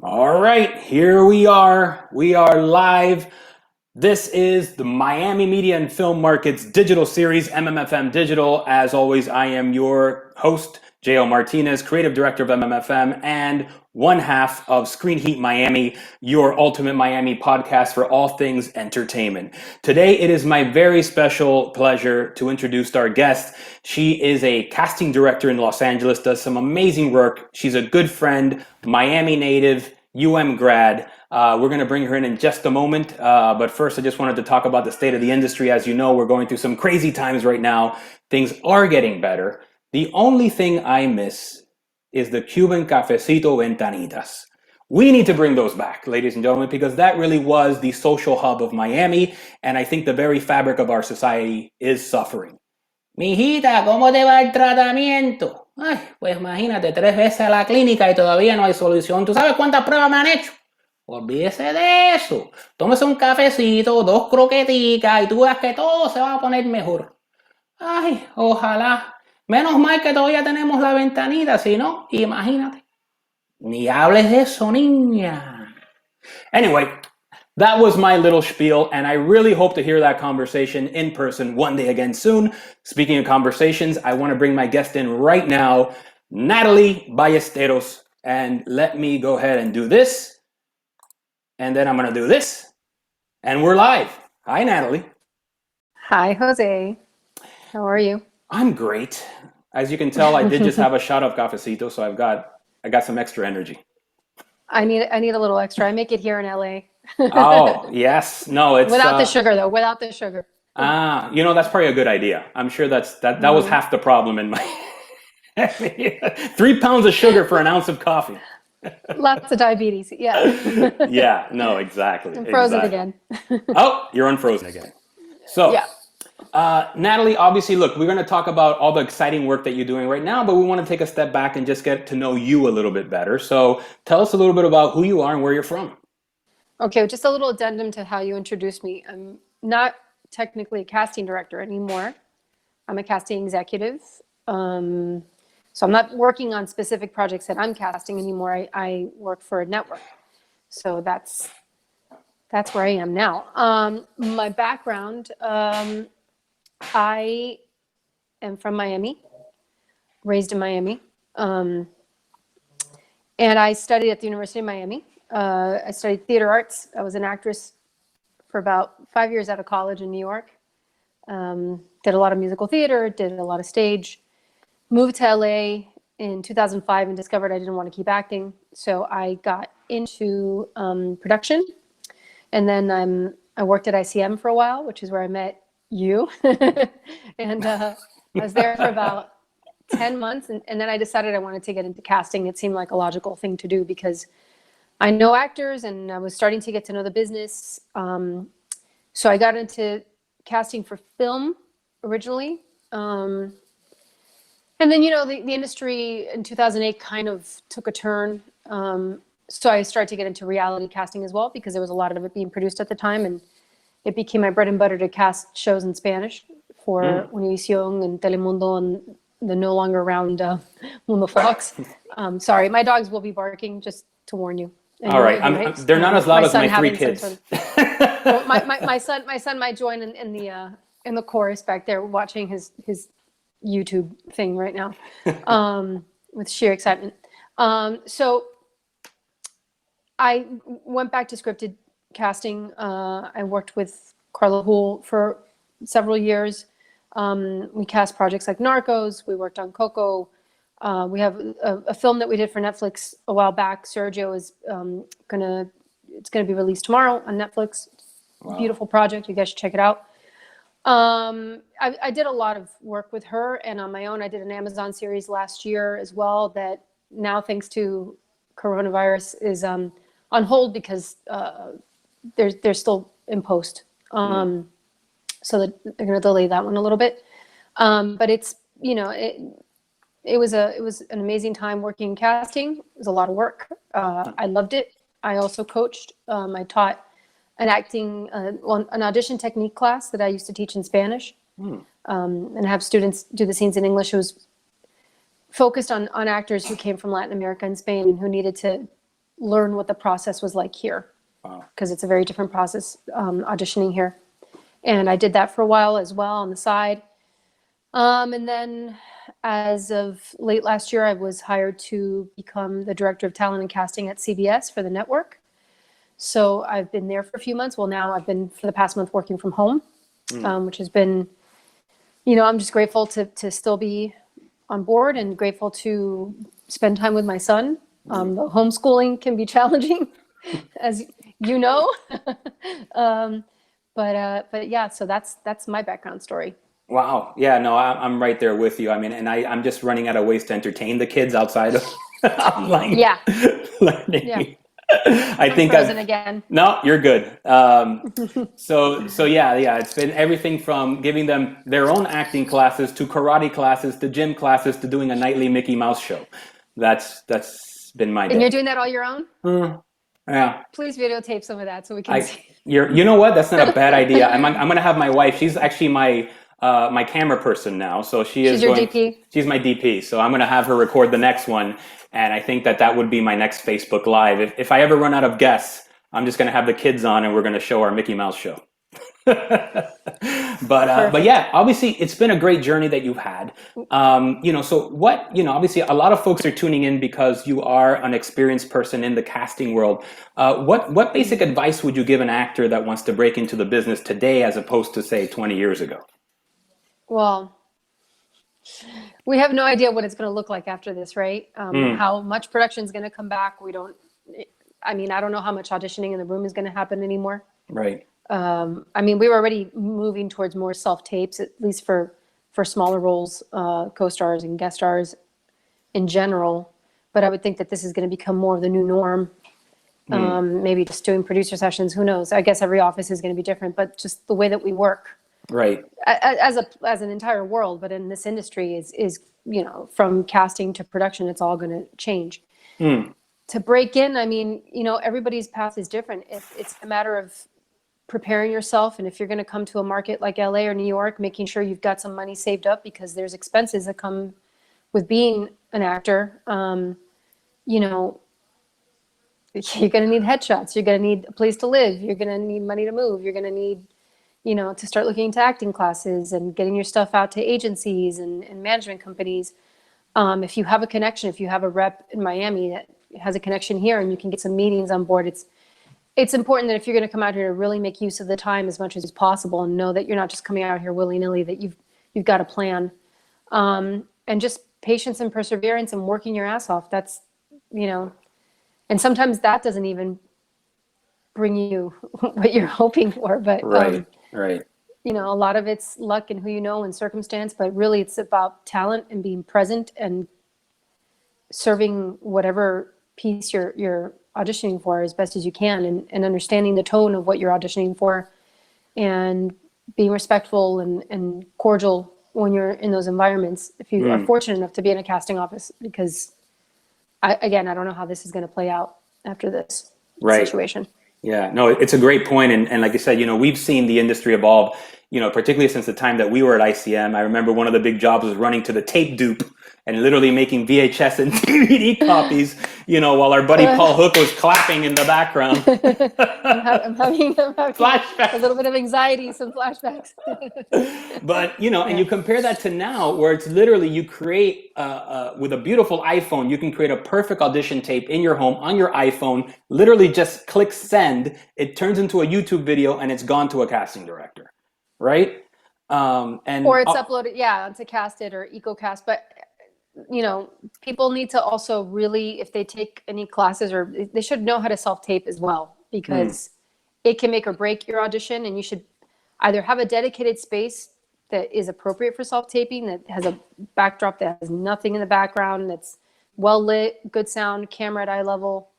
All right, here we are. We are live. This is the Miami Media and Film Markets digital series, MMFM Digital. As always, I am your host, J.O. Martinez, creative director of MMFM and one half of Screen Heat Miami, your ultimate Miami podcast for all things entertainment. Today, it is my very special pleasure to introduce our guest. She is a casting director in Los Angeles, does some amazing work. She's a good friend, Miami native, UM grad. We're going to bring her in just a moment. But first, I just wanted to talk about the state of the industry. As you know, we're going through some crazy times right now. Things are getting better. The only thing I miss is the Cuban cafecito ventanitas. We need to bring those back, ladies and gentlemen, because that really was the social hub of Miami. And I think the very fabric of our society is suffering. Mijita, ¿cómo te va el tratamiento? Ay, pues imagínate, 3 veces a la clínica y todavía no hay solución. ¿Tú sabes cuántas pruebas me han hecho? Olvídese de eso. Tómese un cafecito, 2 croqueticas y tú veas que todo se va a poner mejor. Ay, ojalá. Menos mal que todavía tenemos la ventanita, si no, imagínate. Ni hables de eso, niña. Anyway, that was my little spiel, and I really hope to hear that conversation in person one day again soon. Speaking of conversations, I want to bring my guest in right now, Natalie Ballesteros, and let me go ahead and do this, and then I'm going to do this, and we're live. Hi, Natalie. Hi, Jose. How are you? I'm great. As you can tell, I did just have a shot of cafecito, so I got some extra energy. I need a little extra. I make it here in LA. Oh, yes. No, it's without the sugar though. Without the sugar. That's probably a good idea. I'm sure that was half the problem in my 3 pounds of sugar for an ounce of coffee. Lots of diabetes. Yeah. Yeah, no, exactly. I'm frozen again. Oh, you're unfrozen again. So, yeah. Natalie, obviously, look, we're going to talk about all the exciting work that you're doing right now, but we want to take a step back and just get to know you a little bit better. So tell us a little bit about who you are and where you're from. Okay, just a little addendum to how you introduced me. I'm not technically a casting director anymore. I'm a casting executive. So I'm not working on specific projects that I'm casting anymore. I work for a network. So that's where I am now. My background, I am from Miami, raised in Miami. And I studied at the University of Miami. I studied theater arts. I was an actress for about 5 years out of college in New York. Did a lot of musical theater, did a lot of stage. Moved to LA in 2005 and discovered I didn't want to keep acting. So I got into production. And then I worked at ICM for a while, which is where I met you. And I was there for about 10 months. And then I decided I wanted to get into casting. It seemed like a logical thing to do because I know actors and I was starting to get to know the business. So I got into casting for film originally. And then, the industry in 2008 kind of took a turn. So I started to get into reality casting as well because there was a lot of it being produced at the time. And it became my bread and butter to cast shows in Spanish for Univision and Telemundo and the no longer around Mundo Fox. Sorry, my dogs will be barking, just to warn you. Anyway, all right, they're not as loud as my 3 kids. Well, my son might join in the chorus back there, watching his YouTube thing right now, with sheer excitement. So I went back to scripted casting. I worked with Carla Houle for several years. We cast projects like Narcos. We worked on Coco. We have a film that we did for Netflix a while back. Sergio is gonna be released tomorrow on Netflix. Wow. Beautiful project. You guys should check it out. I did a lot of work with her, and on my own, I did an Amazon series last year as well that now, thanks to coronavirus, is on hold because they're still in post. So that they're going to delay that one a little bit. But it's, it was an amazing time working in casting. It was a lot of work. I loved it. I also coached. I taught an audition technique class that I used to teach in Spanish, and have students do the scenes in English. It was focused on actors who came from Latin America and Spain and who needed to learn what the process was like here. Wow. Because it's a very different process auditioning here. And I did that for a while as well on the side. And then as of late last year, I was hired to become the director of talent and casting at CBS for the network. So I've been there for a few months. Well, now I've been for the past month working from home, which has been, I'm just grateful to still be on board and grateful to spend time with my son. The homeschooling can be challenging, as you know. But yeah, so that's my background story. Wow. Yeah, no, I'm right there with you. I mean, and I'm just running out of ways to entertain the kids outside of online Yeah. learning. Yeah. I I'm think frozen again. No, you're good. So yeah, it's been everything from giving them their own acting classes to karate classes to gym classes to doing a nightly Mickey Mouse show. That's been my day. And you're doing that all your own? Yeah. Please videotape some of that so we can see. You know what? That's not a bad idea. I'm gonna have my wife. She's actually my camera person now. So she's your DP? She's my DP. So I'm gonna have her record the next one. And I think that would be my next Facebook Live. If I ever run out of guests, I'm just gonna have the kids on and we're gonna show our Mickey Mouse show. But yeah, obviously it's been a great journey that you've had. So what, obviously a lot of folks are tuning in because you are an experienced person in the casting world. What basic advice would you give an actor that wants to break into the business today as opposed to say 20 years ago? Well, we have no idea what it's going to look like after this, right? How much production is going to come back. I don't know how much auditioning in the room is going to happen anymore. Right. We were already moving towards more self-tapes, at least for smaller roles, co-stars and guest stars in general. But I would think that this is going to become more of the new norm. Maybe just doing producer sessions, who knows? I guess every office is going to be different, but just the way that we work. Right. As an entire world, but in this industry is from casting to production, it's all going to change. To break in, everybody's path is different. It's a matter of preparing yourself, and if you're going to come to a market like LA or New York, making sure you've got some money saved up because there's expenses that come with being an actor. You're going to need headshots. You're going to need a place to live. You're going to need money to move. You're going to need to start looking into acting classes and getting your stuff out to agencies and management companies. If you have a connection, if you have a rep in Miami that has a connection here and you can get some meetings on board, it's important that if you're going to come out here to really make use of the time as much as possible and know that you're not just coming out here willy-nilly, that you've got a plan. And just patience and perseverance and working your ass off. That's, and sometimes that doesn't even bring you what you're hoping for, but Right. A lot of it's luck and who you know and circumstance, but really it's about talent and being present and serving whatever piece you're auditioning for as best as you can, and understanding the tone of what you're auditioning for and being respectful and cordial when you're in those environments, if you are fortunate enough to be in a casting office, because I don't know how this is going to play out after this situation. Yeah, no, it's a great point. And like you said, we've seen the industry evolve, particularly since the time that we were at ICM. I remember one of the big jobs was running to the tape dupe and literally making VHS and DVD copies, while our buddy Paul Hook was clapping in the background. I'm having flashbacks. A little bit of anxiety, some flashbacks. But, and you compare that to now where it's literally you create, with a beautiful iPhone, you can create a perfect audition tape in your home on your iPhone, literally just click send, it turns into a YouTube video and it's gone to a casting director, right? Or it's uploaded, onto Casted or EcoCast. But, people need to also really, if they take any classes, or they should know how to self-tape as well, because it can make or break your audition, and you should either have a dedicated space that is appropriate for self-taping, that has a backdrop that has nothing in the background, that's well lit, good sound, camera at eye level.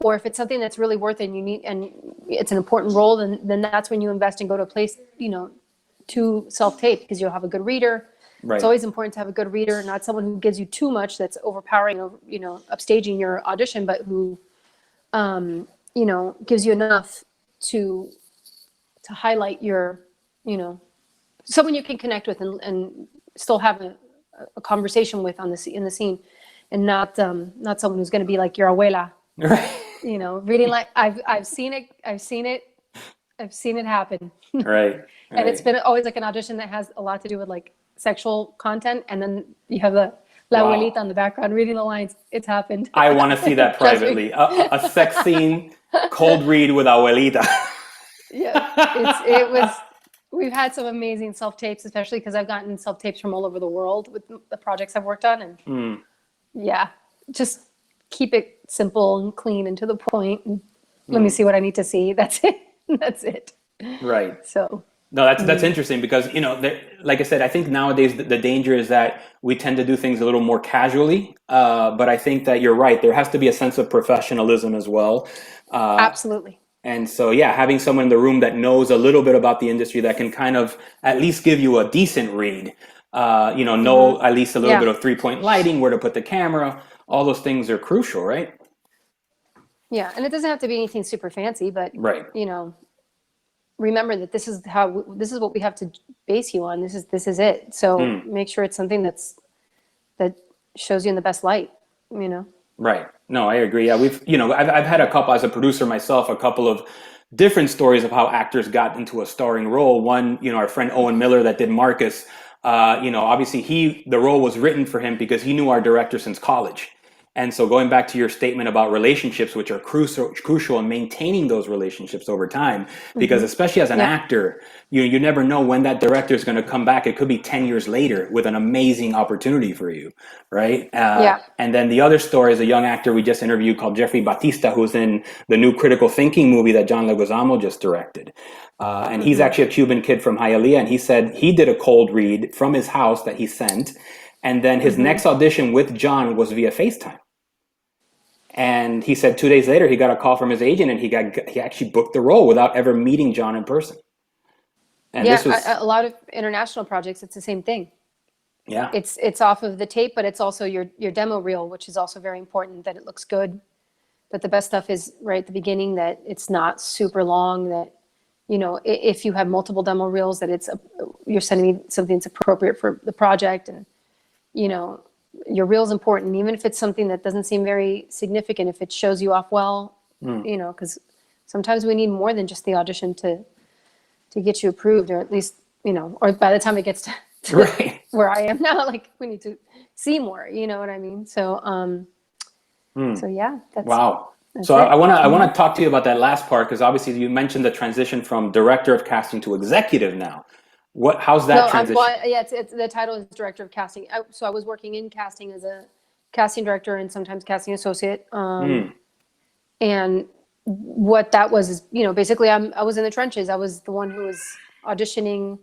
Or if it's something that's really worth it and you need, and it's an important role, then that's when you invest and go to a place, to self-tape, because you'll have a good reader. Right. It's always important to have a good reader, not someone who gives you too much that's overpowering, upstaging your audition, but who, gives you enough to highlight your, someone you can connect with and still have a conversation with in the scene, and not someone who's going to be like your abuela. Right. you know, reading like I've seen it. I've seen it happen. Right. And it's Right. been always like an audition that has a lot to do with like sexual content, and then you have the La Wow. Abuelita in the background reading the lines. It's happened. I want to see that Trust me. privately. A sex scene, cold read with Abuelita. Yeah, it was. We've had some amazing self tapes, especially because I've gotten self tapes from all over the world with the projects I've worked on, and Mm, yeah, just keep it simple and clean and to the point. And let me mm, see what I need to see. That's it. That's it. right. So, No, that's interesting because like I said, I think nowadays the danger is that we tend to do things a little more casually. But I think that you're right. There has to be a sense of professionalism as well. Uh, absolutely. and so, yeah, having someone in the room that knows a little bit about the industry that can kind of at least give you a decent read. Know at least a little Yeah. bit of 3-point lighting, where to put the camera. All those things are crucial, right? Yeah, and it doesn't have to be anything super fancy, but Right. you know, remember that this is this is what we have to base you on. This is it. So Mm. make sure it's something that shows you in the best light. You know. Right. No, I agree. Yeah, I've had a couple, as a producer myself, a couple of different stories of how actors got into a starring role. One, our friend Owen Miller that did Marcus, obviously the role was written for him because he knew our director since college. And so going back to your statement about relationships, which are crucial in maintaining those relationships over time, because especially as an Yeah. actor, you never know when that director is going to come back. It could be 10 years later with an amazing opportunity for you, right? Yeah. And then the other story is a young actor we just interviewed called Jeffrey Batista, who's in the new critical thinking movie that John Leguizamo just directed. And he's actually a Cuban kid from Hialeah, and he said he did a cold read from his house that he sent. And then his next audition with John was via FaceTime. And he said 2 days later, he got a call from his agent and he actually booked the role without ever meeting John in person. And Yeah, this was, a lot of international projects, it's the same thing. yeah, It's off of the tape, but it's also your demo reel, which is also very important, that it looks good. But the best stuff is right at the beginning, that it's not super long, that, if you have multiple demo reels, that you're sending me something that's appropriate for the project. And, your reel's important, even if it's something that doesn't seem very significant, if it shows you off well, because sometimes we need more than just the audition to get you approved, or at least, or by the time it gets to right. where I am now, like we need to see more, you know what I mean? So, so yeah, Wow. that's So it. I want to talk to you about that last part, because obviously you mentioned the transition from director of casting to executive now. How's that No, transition? yeah, it's the title is director of casting. So I was working in casting as a casting director and sometimes casting associate. And what that was is, basically I was in the trenches. I was the one who was auditioning,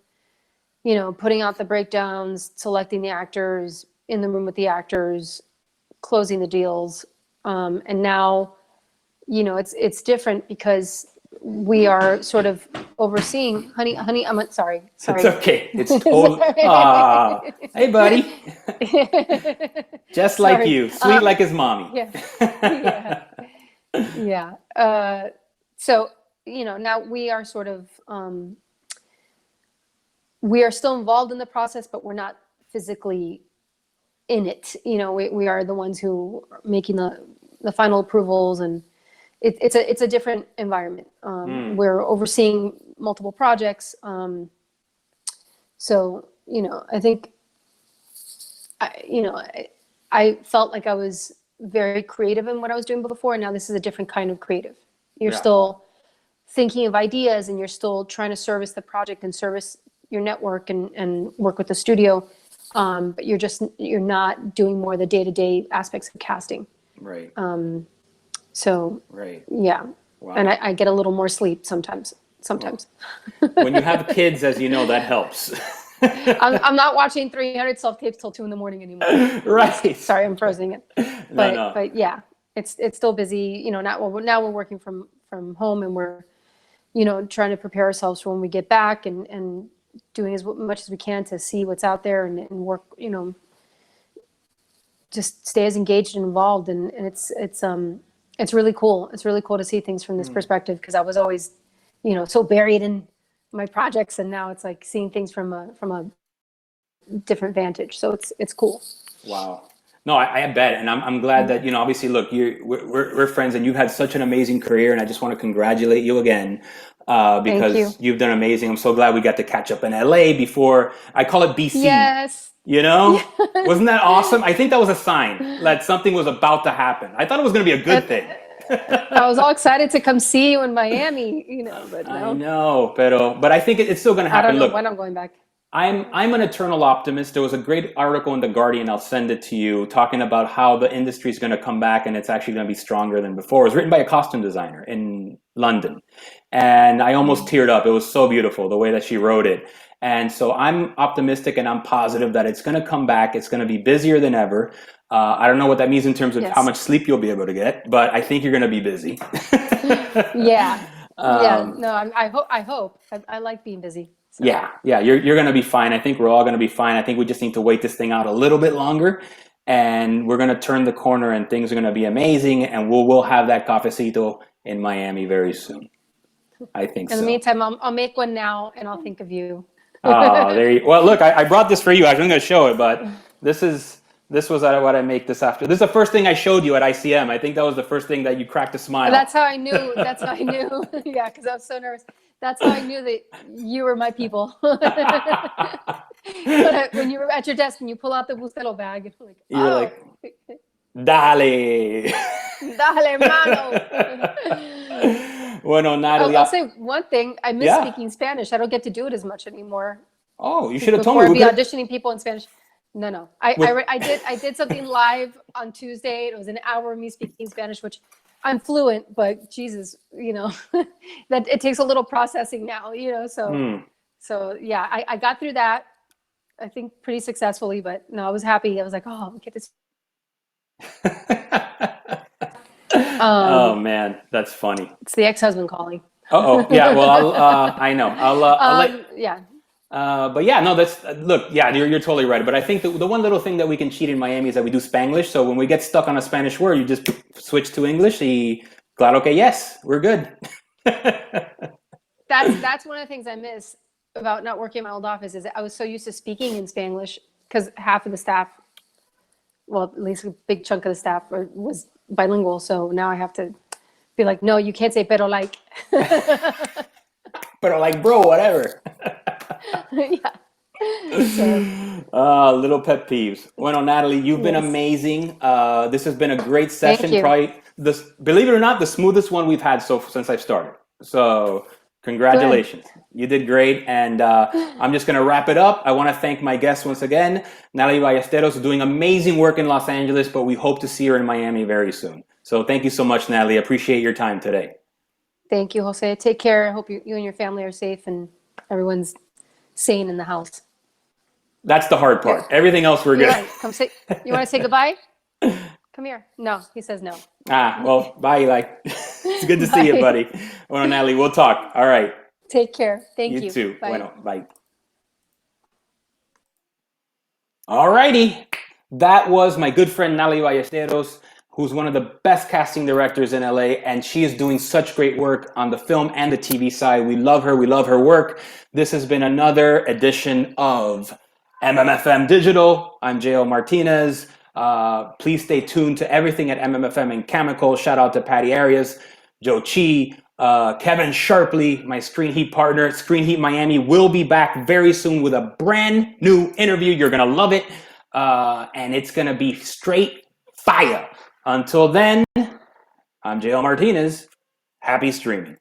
putting out the breakdowns, selecting the actors, in the room with the actors, closing the deals. And now, it's different because we are sort of overseeing, honey, sorry. It's okay. It's totally, Sorry. hey buddy. Just like Sorry. you, sweet like his mommy. Yeah. Yeah. So, now we are sort of, we are still involved in the process, but we're not physically in it. We are the ones who are making the final approvals, and it's a different environment. We're overseeing multiple projects. So, I think, I felt like I was very creative in what I was doing before. And now this is a different kind of creative. You're Yeah. still thinking of ideas, and you're still trying to service the project and service your network and work with the studio. But you're not doing more of the day-to-day aspects of casting. Right. So Right. yeah. Wow. And I get a little more sleep sometimes. When you have kids, as you know, that helps. I'm not watching 300 self-tapes till 2 a.m. anymore. Right. Sorry, I'm frozen it. No. But yeah, it's still busy. Now we're working from home, and we're, trying to prepare ourselves for when we get back, and doing as much as we can to see what's out there, and work, just stay as engaged and involved. And it's really cool. It's really cool to see things from this perspective, because I was always, so buried in my projects, and now it's like seeing things from a different vantage. So it's cool. Wow. No, I bet, and I'm glad that obviously, look, we're friends, and you've had such an amazing career, and I just want to congratulate you again Thank you. because you've done amazing. I'm so glad we got to catch up in LA before. I call it BC. Yes. Wasn't that awesome? I think that was a sign that something was about to happen. I thought it was going to be a good And thing. I was all excited to come see you in Miami, but I no, know, but I think it's still going to I don't happen. know Look, when I'm going back. I'm an eternal optimist. There was a great article in The Guardian, I'll send it to you, talking about how the industry is going to come back and it's actually going to be stronger than before. It was written by a costume designer in London. And I almost teared up. It was so beautiful, the way that she wrote it. And so I'm optimistic and I'm positive that it's going to come back. It's going to be busier than ever. I don't know what that means in terms of how Yes. much sleep you'll be able to get, but I think you're going to be busy. Yeah. Yeah. No, I hope. I like being busy. So. Yeah, you're going to be fine. I think we're all going to be fine. I think we just need to wait this thing out a little bit longer, and we're going to turn the corner, and things are going to be amazing, and we'll have that cafecito in Miami very soon. I think so. In the meantime, I'll make one now, and I'll think of you. Oh, well, look, I brought this for you. I was going to show it, but this was what I make this after. This is the first thing I showed you at ICM. I think that was the first thing that you cracked a smile. That's how I knew. Yeah, because I was so nervous. That's how I knew that you were my people. When you were at your desk and you pull out the Bustelo bag, you're like, dale. Dale, mano. Bueno, Natalie. I'll say one thing. I miss speaking Spanish. I don't get to do it as much anymore. Oh, you should have told me. Before I'd be auditioning people in Spanish. No. I did something live on Tuesday. It was an hour of me speaking Spanish, which I'm fluent, but Jesus, that it takes a little processing now, So yeah, I got through that, I think pretty successfully, but no, I was happy. I was like, oh, we get this. Oh man, that's funny. It's the ex-husband calling. Yeah. Well, I know. Yeah. But yeah, no, look, yeah, you're totally right. But I think the one little thing that we can cheat in Miami is that we do Spanglish. So when we get stuck on a Spanish word, you just switch to English. Y claro que yes, we're good. That's one of the things I miss about not working in my old office is that I was so used to speaking in Spanglish because half of the staff, well, at least a big chunk of the staff was bilingual. So now I have to be like, no, you can't say pero like. Pero like, bro, whatever. Yeah. Little pet peeves. Well, Natalie, you've been amazing. This has been a great session. Thank you. Probably believe it or not, the smoothest one we've had since I've started. So congratulations. Good. You did great. And I'm just going to wrap it up. I want to thank my guests once again. Natalie Ballesteros is doing amazing work in Los Angeles, but we hope to see her in Miami very soon. So thank you so much, Natalie. Appreciate your time today. Thank you, Jose. Take care. I hope you and your family are safe and everyone's sane in the house. That's the hard part. Yeah. Everything else we're good. Right. You want to say goodbye? Come here. No, he says no. Well, bye, Eli. It's good to see you, buddy. Well, Natalie, we'll talk. All right. Take care. Thank you. You too. Bye. Bueno, bye. All righty. That was my good friend Natalie Ballesteros, who's one of the best casting directors in LA, and she is doing such great work on the film and the TV side. We love her. We love her work. This has been another edition of MMFM Digital. I'm J.O. Martinez. Please stay tuned to everything at MMFM and Chemical. Shout out to Patty Arias, Joe Chi, Kevin Sharpley, my Screen Heat partner. Screen Heat Miami will be back very soon with a brand new interview. You're going to love it. And it's going to be straight fire. Until then, I'm J.L. Martinez. Happy streaming.